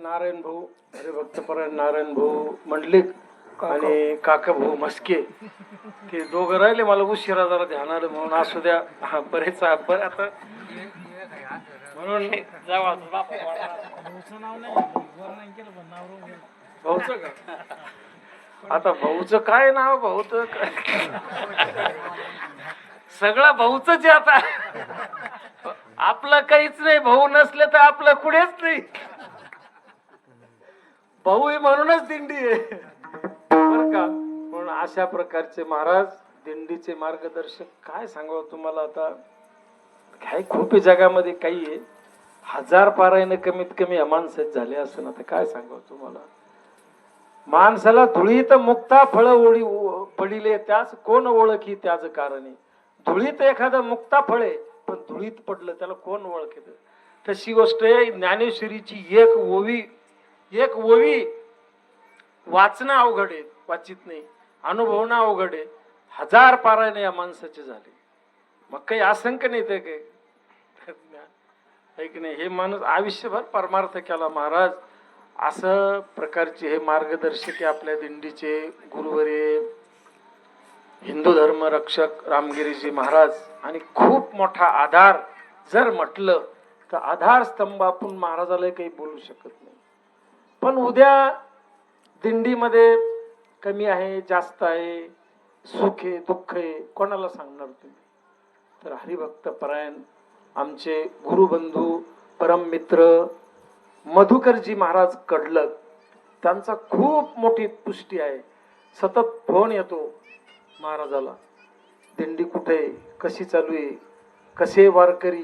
नारायण भाऊ हरिभक्तपरायण नारायण भाऊ मंडलिक आणि काका भाऊ मस्के ते दोघं राहिले. मला उशिरा जरा ध्यान आलं म्हणून असू द्या. हा बरेच बरं आता म्हणून भाऊचं का आता भाऊचं काय नाव भाऊचं सगळं भाऊच आहे आता. आपलं काहीच नाही. भाऊ नसले तर आपलं कुठेच नाही. भाऊ म्हणूनच दिंडी आहे बर का. म्हणून अशा प्रकारचे महाराज दिंडीचे मार्गदर्शक. काय सांगावं तुम्हाला आता. काय खूप जगामध्ये काही आहे. 1000 पारायण कमीत कमी या माणसात झाले असं. आता काय सांगावं तुम्हाला. माणसाला धुळीत मुक्ता फळ ओळी पडिले त्याच कोण ओळखी त्याच कारणे. धुळीत एखादं मुक्ता फळे पण धुळीत पडलं त्याला कोण ओळखत. तशी गोष्ट आहे. ज्ञानेश्वरीची एक ओवी वाचणं अवघड आहे. वाचित नाही. अनुभवणं अवघड आहे. 1000 पारायण या माणसाचे झाले. मग काही असंख्य नाही ते काही नाही. हे माणूस आयुष्यभर परमार्थ केला महाराज. असं प्रकारचे हे मार्गदर्शक आहे आपल्या दिंडीचे गुरुवरे हिंदू धर्म रक्षक रामगिरीजी महाराज. आणि खूप मोठा आधार जर म्हटलं तर आधार स्तंभ आपण महाराजाला काही बोलू शकत नाही. पण उद्या दिंडीमध्ये कमी आहे जास्त आहे सुख आहे दुःख आहे कोणाला सांगणार तुम्ही. तर हरिभक्त परायण आमचे गुरुबंधू परम मित्र मधुकरजी महाराज कडलक त्यांचा खूप मोठी पुष्टी आहे. सतत फोन येतो महाराजाला. दिंडी कुठे आहे कशी चालू आहे कसे वारकरी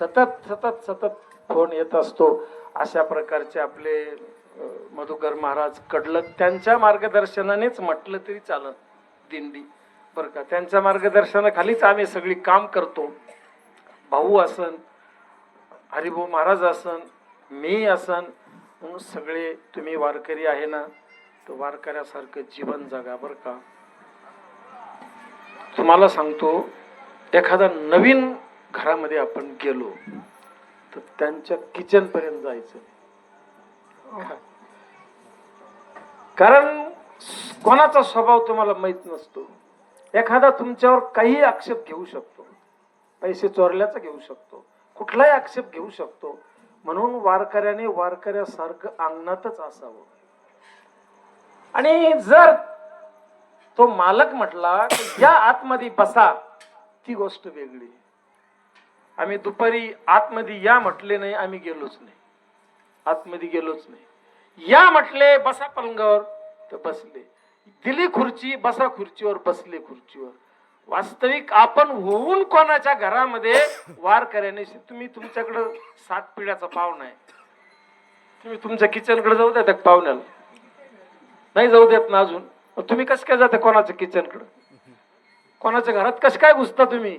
सतत फोन येत असतो. अशा प्रकारचे आपले मधुकर महाराज कडलक. त्यांच्या मार्गदर्शनानेच म्हटलं तरी चालत दिंडी बरं का. त्यांच्या मार्गदर्शनाखालीच आम्ही सगळी काम करतो. भाऊ असन हरिभाऊ महाराज असन मी असन म्हणून सगळे तुम्ही वारकरी आहे ना तर वारकऱ्यासारखं जीवन जगा बरं का. तुम्हाला सांगतो एखादा नवीन घरामध्ये आपण गेलो तर त्यांच्या किचन पर्यंत जायचं. कारण कोणाचा स्वभाव तुम्हाला माहित नसतो. एखादा तुमच्यावर काही आक्षेप घेऊ शकतो. पैसे चोरल्याचा घेऊ शकतो. कुठलाही आक्षेप घेऊ शकतो. म्हणून वारकऱ्याने वारकऱ्यासारखं अंगणातच असावं. आणि जर तो मालक म्हटला या आतमध्ये बसा ती गोष्ट वेगळी. आम्ही दुपारी आतमध्ये या म्हटले नाही आम्ही गेलोच नाही. आतमध्ये गेलोच नाही. या म्हटले बसा पलंगावर तर बसले. दिली खुर्ची बसा खुर्चीवर बसले खुर्चीवर. वास्तविक आपण होऊन कोणाच्या घरामध्ये वारकऱ्याने तुम्ही तुमच्याकडं 7 पिढ्याचा पाहुणा आहे. तुम्ही तुमच्या किचनकडे जाऊ द्या त्या पाहुण्याला नाही जाऊ देत ना अजून. तुम्ही कसं काय जाता कोणाच्या किचनकडे कोणाच्या घरात कसं काय घुसता तुम्ही.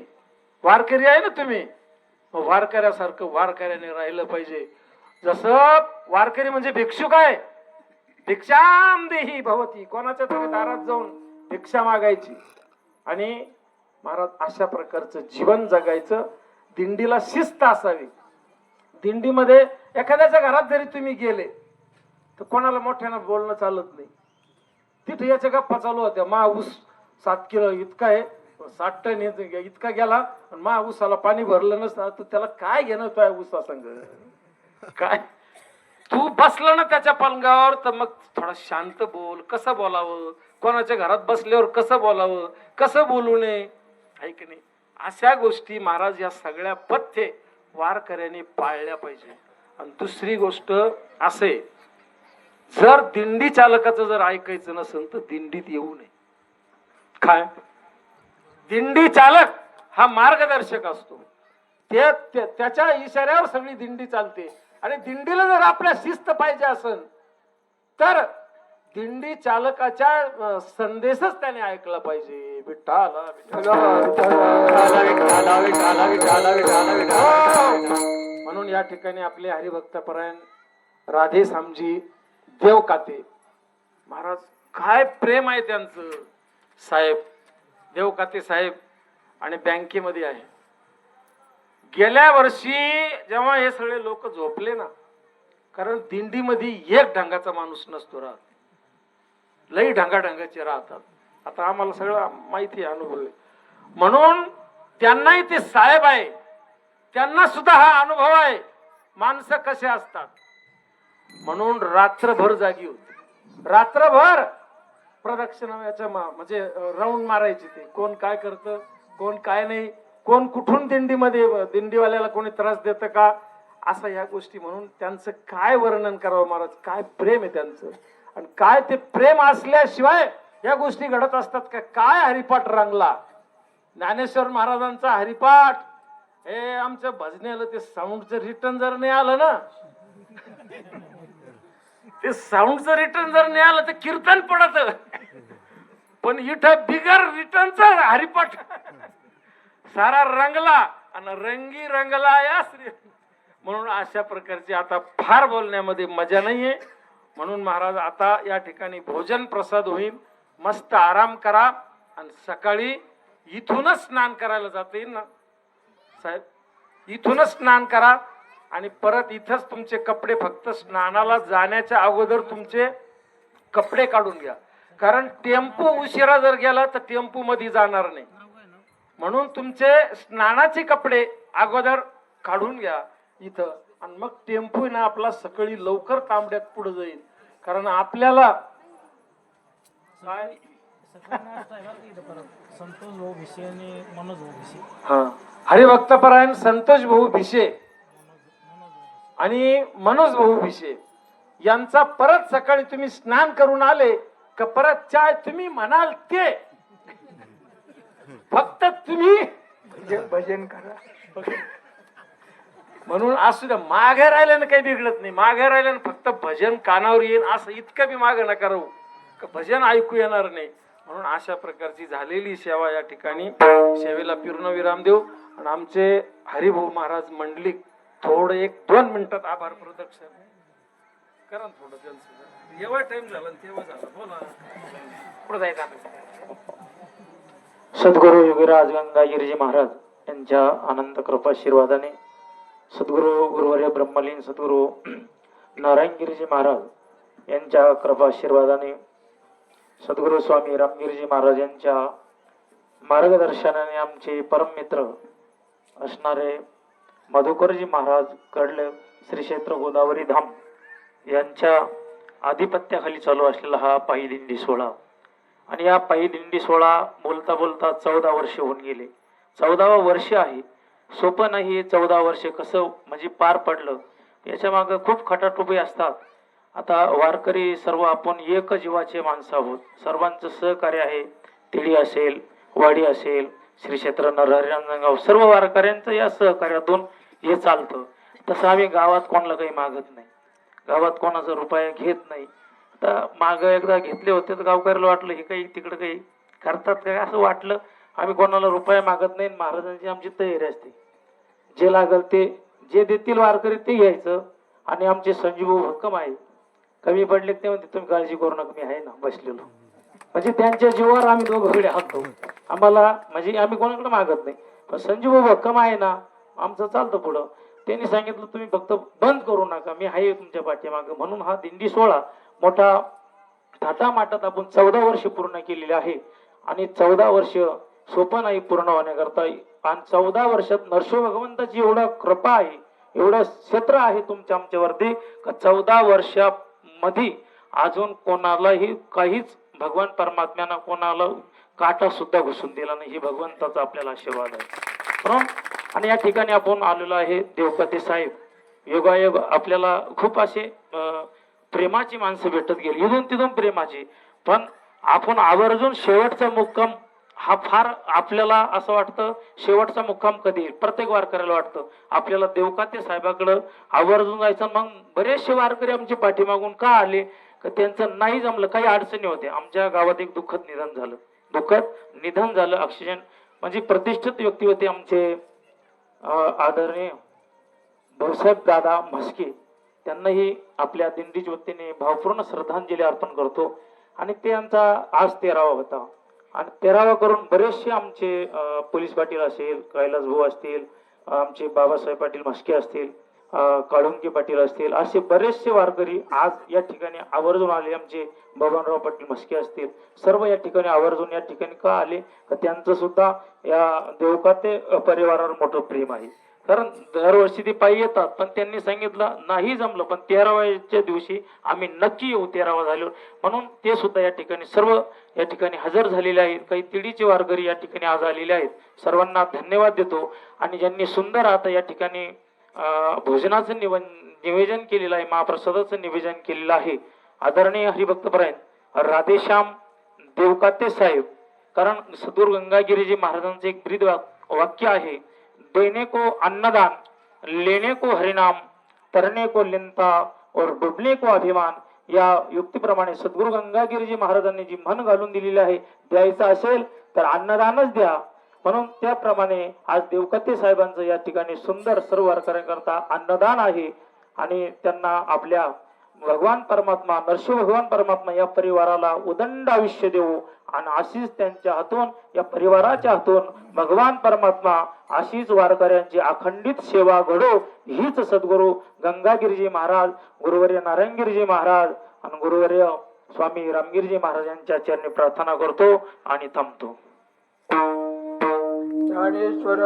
वारकरी आहे ना तुम्ही. वारकऱ्यासारखं वारकऱ्याने राहिलं पाहिजे. जसं वारकरी म्हणजे भिक्षुक आहे. भिक्षाम देही भवती. कोणाच्या तरी दारात जाऊन भिक्षा मागायची. आणि महाराज अशा प्रकारचं जीवन जगायचं. दिंडीला शिस्त असावी. दिंडीमध्ये एखाद्याच्या घरात जरी तुम्ही गेले तर कोणाला मोठ्यानं बोलणं चालत नाही. तिथे याच्या गप्पा चालू होत्या. मा ऊस 7 किलो इतका आहे 60 टन इतका गेला. मा ऊसाला पाणी भरलं नसतं तर त्याला काय घेणं तो ऊसा संग काय. तू बसला ना त्याच्या पलंगावर तर मग थोडा शांत बोल. कसं बोलावं कोणाच्या घरात बसल्यावर कसं बोलावं कसं बोलू नये आहे की नाही. अशा गोष्टी महाराज या सगळ्या पथ्य वारकऱ्याने पाळल्या पाहिजे. आणि दुसरी गोष्ट असे जर दिंडी चालकाचं जर ऐकायचं नसेल तर दिंडीत येऊ नये. काय दिंडी चालक हा मार्गदर्शक असतो. त्याच्या इशाऱ्यावर सगळी दिंडी चालते. आणि दिंडीला जर आपल्या शिस्त पाहिजे असेल तर दिंडी चालकाच्या संदेशच त्याने ऐकला पाहिजे. विठ्ठला म्हणून या ठिकाणी आपले हरिभक्तपरायण राधे सामजी देवकाते महाराज, काय प्रेम आहे त्यांचं. साहेब देवकाते साहेब आणि बँकेमध्ये आहे. गेल्या वर्षी जेव्हा हे सगळे लोक झोपले ना, कारण दिंडीमध्ये एक ढंगाचा माणूस नसतो राहत, लई ढंगाढंगाचे राहतात. आता आम्हाला सगळं माहिती आहे, अनुभव आहे. म्हणून त्यांनाही ते साहेब आहे, त्यांना सुद्धा हा अनुभव आहे माणसं कसे असतात. म्हणून रात्रभर जागी होते, रात्रभर प्रदक्षिणा म्हणजे राऊंड मारायची. ते कोण काय करतं, कोण काय नाही, कोण कुठून दिंडीमध्ये, दिंडीवाल्याला कोणी त्रास देतं का, असं या गोष्टी. म्हणून त्यांचं काय वर्णन करावं महाराज, काय प्रेम आहे त्यांचं. आणि काय ते प्रेम असल्याशिवाय या गोष्टी घडत असतात का. काय हरिपाठ रंगला ज्ञानेश्वर महाराजांचा हरिपाठ. हे आमच्या भजनेला ते साऊंडचं रिटर्न जर नाही आलं ना, ते साऊंडचं रिटर्न जर नाही आलं तर कीर्तन पडत. पण इथं बिगर रिटर्नचा हरिपाठ सारा रंगला आणि रंगी रंगला या श्री. म्हणून अशा प्रकारची आता फार बोलण्यामध्ये मजा नाहीये. म्हणून महाराज आता या ठिकाणी भोजन प्रसाद होईल, मस्त आराम करा आणि सकाळी इथूनच स्नान करायला जाता येईल ना साहेब, इथूनच स्नान करा आणि परत इथंच तुमचे कपडे, फक्त स्नानाला जाण्याच्या अगोदर तुमचे कपडे काढून घ्या. कारण टेम्पो उशिरा जर गेला तर टेम्पो मध्ये जाणार नाही. म्हणून तुमचे स्नानाचे कपडे अगोदर काढून घ्या इथं, आणि मग टेम्पो ना आपला सकाळी लवकर तांबड्यात पुढे जाईल. कारण आपल्याला काय संतोष भाऊ भिसे आणि मनोज भाऊ भिसे, हा हरिभक्तपरायण संतोष भाऊ भिसे आणि मनोज भाऊ भिसे यांचा परत सकाळी तुम्ही स्नान करून आले का परत चाय तुम्ही म्हणाल ते, फक्त तुम्ही भजन करा. म्हणून असू द्या, मागे राहिल्यानं काही बिघडत नाही. मागे राहिल्यानं फक्त भजन कानावर येईल असं इतकं बी मागे नका राहू, भजन ऐकू येणार नाही. म्हणून अशा प्रकारची झालेली सेवा या ठिकाणी, सेवेला पूर्ण विराम देऊ. आणि आमचे हरिभाऊ महाराज मंडलिक थोडं 1-2 मिनिटात आभार प्रदक्षिण करा थोडं त्यांचं. एवढा टाइम झाला तेव्हा झाला, बोला पुढे जायचं. सद्गुरु योगीराज गंगागिरीजी महाराज यांच्या अनंत कृपाशीर्वादाने, सद्गुरु गुरुवर्य ब्रह्मलीन सद्गुरु नारायणगिरीजी महाराज यांच्या कृपाशीर्वादाने, सद्गुरु स्वामी रामगिरीजी महाराज यांच्या मार्गदर्शनाने आमचे परममित्र असणारे मधुकरजी महाराज कडले श्री क्षेत्र गोदावरी धाम यांच्या आधिपत्याखाली चालू असलेला हा पायी दिंडी सोहळा. आणि या पायी दिंडी सोहळा बोलता बोलता 14 वर्ष होऊन गेले. 14वं वर्ष आहे, सोपं नाही. 14 वर्ष कसं म्हणजे पार पडलं, याच्या मागे खूप खटाटोपी असतात. आता वारकरी सर्व आपण एक जीवाचे माणसं आहोत, सर्वांचं सहकार्य आहे. तिळी असेल, वाडी असेल, श्री क्षेत्र नरहरिरांजणगाव, सर्व वारकऱ्यांचं या सहकार्यातून हे चालतं. तसं आम्ही गावात कोणाला काही मागत नाही, गावात कोणाचा रुपया घेत नाही. आता माग एकदा घेतले होते तर गावकऱ्याला वाटलं हे काही तिकडं काही करतात काय असं वाटलं. आम्ही कोणाला रुपया मागत नाही. महाराजांची आमची तयारी असते, जे लागल ते जे देतील वारकरी ते घ्यायचं. आणि आमचे संजीव भक्कम आहे, कमी पडले ते म्हणते तुम्ही काळजी करू नका, मी आहे ना बसलेलो. म्हणजे त्यांच्या जीवावर आम्ही दोघं हातो. आम्हाला म्हणजे आम्ही कोणाकडे मागत नाही, पण संजीव भक्कम आहे ना, आमचं चालतं पुढं. त्यांनी सांगितलं तुम्ही फक्त बंद करू नका, मी आहे तुमच्या पाठीमागं. म्हणून हा दिंडी सोहळा मोठा थाटामाटात आपण 14 वर्ष पूर्ण केलेले आहे. आणि 14 वर्ष सोपं नाही पूर्ण होण्याकरता. आणि 14 वर्षात नरसिंह भगवंताची एवढा कृपा आहे, एवढं क्षेत्र आहे तुमच्या आमच्यावरती का 14 वर्षामध्ये अजून कोणालाही काहीच भगवान परमात्म्यानं कोणाला काटा सुद्धा घुसून दिला नाही. ही भगवंताचा आपल्याला आशीर्वाद आहे. म्हणून आणि या ठिकाणी आपण आलेलो आहे देवकाते साहेब. योगायोग आपल्याला खूप असे प्रेमाची माणसं भेटत गेली, इथून तिथून प्रेमाची. पण आपण आवर्जून शेवटचा मुक्काम हा फार आपल्याला असं वाटतं, शेवटचा मुक्काम कधी येईल. प्रत्येक वारकऱ्याला वाटतं आपल्याला देवकाते साहेबाकडं आवर्जून जायचं. मग बरेचसे वारकरी आमचे पाठीमागून का आले का त्यांचं नाही जमलं, काही अडचणी होत्या. आमच्या गावात एक दुःखद निधन झालं. ऑक्सिजन म्हणजे प्रतिष्ठित व्यक्ती होते आमचे आदरणीय भाऊसाहेब दादा म्हस्के. त्यांनाही आपल्या दिंडीच्या वतीने भावपूर्ण श्रद्धांजली अर्पण करतो. आणि त्यांचा आज 13वा होता आणि 13वा करून बरेचसे आमचे पोलीस पाटील असेल, कैलास भाऊ असतील, आमचे बाबासाहेब पाटील म्हस्के असतील, काळुंके पाटील असतील, असे बरेचसे वारकरी आज या ठिकाणी आवर्जून आले. आमचे बबनराव पाटील म्हस्के असतील, सर्व या ठिकाणी आवर्जून या ठिकाणी का आले, तर त्यांचं सुद्धा या देवकाते परिवारावर मोठं प्रेम आहे. कारण दरवर्षी ते पायी येतात, पण त्यांनी सांगितलं नाही जमलं, पण 13व्याच्या दिवशी आम्ही नक्की येऊ 13वा झाल्यावर, म्हणून ते सुद्धा या ठिकाणी सर्व या ठिकाणी हजर झालेले आहेत. काही तिडीचे वारकरी या ठिकाणी आज आलेले आहेत. सर्वांना धन्यवाद देतो. आणि ज्यांनी सुंदर आता या ठिकाणी भोजनाचं निवेदन केलेलं आहे, महाप्रसादाचं निवेदन केलेलं आहे, आदरणीय हरिभक्तपरायण राधेश्याम देवकाते साहेब. कारण सद्गुरु गंगागिरीजी महाराजांचं एक ब्रीद वाक्य आहे, देने को अन्नदान, लेने को हरिनाम, तरने को लिंता और डुबने को अभिमान. या युक्तीप्रमाणे सद्गुरु गंगागिरीजी महाराजांनी जी म्हण घालून दिलेली आहे, द्यायचं असेल तर अन्नदानच द्या. म्हणून त्याप्रमाणे आज देवकते साहेबांचं या ठिकाणी सुंदर सर्व वारकऱ्यांकरता अन्नदान आहे. आणि त्यांना आपल्या भगवान परमात्मा, नरसिंह भगवान परमात्मा या परिवाराला उदंड आयुष्य देऊ आणि अशीच त्यांच्या हातून, या परिवाराच्या हातून भगवान परमात्मा अशीच वारकऱ्यांची अखंडित सेवा घडो, हीच सद्गुरु गंगागिरीजी महाराज, गुरुवर्य नारायणगिरीजी महाराज आणि गुरुवर्य स्वामी रामगिरीजी महाराज यांच्या चरणी प्रार्थना करतो आणि थांबतो. ज्ञानेश्वर